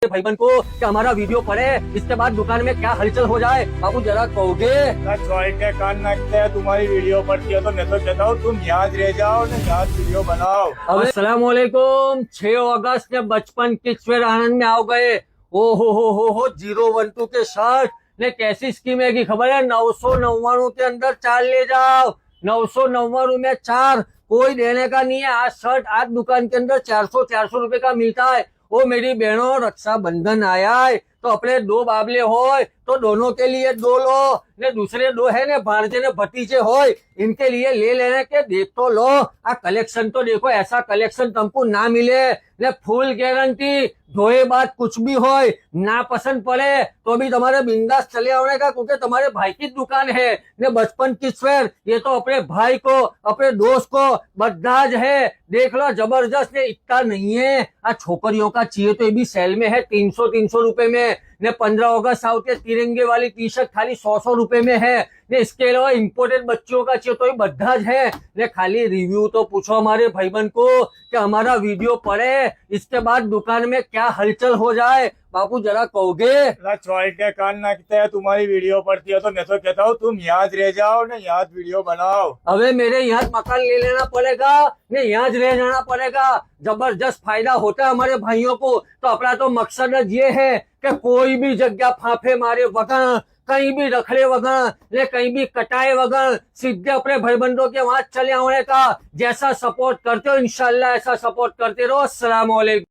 भाईबंद को कि हमारा वीडियो पड़े, इसके बाद दुकान में क्या हलचल हो जाए। बाबू जरा कहोगे? चौड़ के कान नाचते हैं, तुम्हारी वीडियो पड़ती है तो मैं तो कहता हूँ तुम यहाँ रह जाओ ना, यहाँ वीडियो बनाओ। अस्सलाम वालेकुम। 6 अगस्त ने बचपन किड्सवेयर आनंद में आ गए। ओ हो 012 के शर्ट ने कैसी स्कीम है कि खबर है? 999 के अंदर 4 ले जाओ। 999 में 4 कोई देने का नहीं है। आज शर्ट आज दुकान के अंदर 400 रुपए का मिलता है। ओ मेरी बहनों, रक्षाबंधन आया है तो अपने 2 बाबले हो तो दोनों के लिए 2 लो, ने दूसरे 2 है ने भांजे ने भतीजे हो, इनके लिए ले लेने के देख तो लो। आ कलेक्शन तो देखो, ऐसा कलेक्शन तुमको ना मिले। ने फुल गारंटी, धोए बाद कुछ भी हो ना पसंद पड़े तो भी तुम्हारे बिंदास चले आने का, क्योंकि तुम्हारे भाई की दुकान है ने बचपन किड्सवेयर। ये तो अपने भाई को अपने दोस्त को बदाज है। देख लो जबरदस्त ने, इतना नहीं है। आ छोकरियों का चाहिए तो ये भी सेल में है 300 रुपए में। ने 15 अगस्त साउथ के तिरंगे वाली टी शर्ट खाली 100 रुपए में है। ने इसके अलावा इम्पोर्टेड बच्चों का चाहिए तो ये बदाज है। ने खाली रिव्यू तो पूछो हमारे भाईबंद को कि हमारा वीडियो पड़े, इसके बाद दुकान में क्या हलचल हो जाए। बापू जरा कहोगे? चौड़ के कान नाचते हैं, तुम्हारी वीडियो पड़ती है तो मैं तो कहता हूँ तुम यहाँ रह जाओ ना, यहाँ वीडियो बनाओ। अबे मेरे यहाँ मकान ले लेना पड़ेगा, ने यहाँ रह जाना पड़ेगा। जबरदस्त फायदा होता है हमारे भाइयों को। तो अपना तो मकसद ये है कि कोई भी जगह फाफे मारे वगैरह, कहीं भी रखड़े वगैरह, ने कहीं भी कटाए वगैरह, सीधे अपने भाईबंदों के वहां चले आने का। जैसा सपोर्ट करते हो इंशाल्लाह ऐसा सपोर्ट करते रहो। अस्सलाम वालेकुम।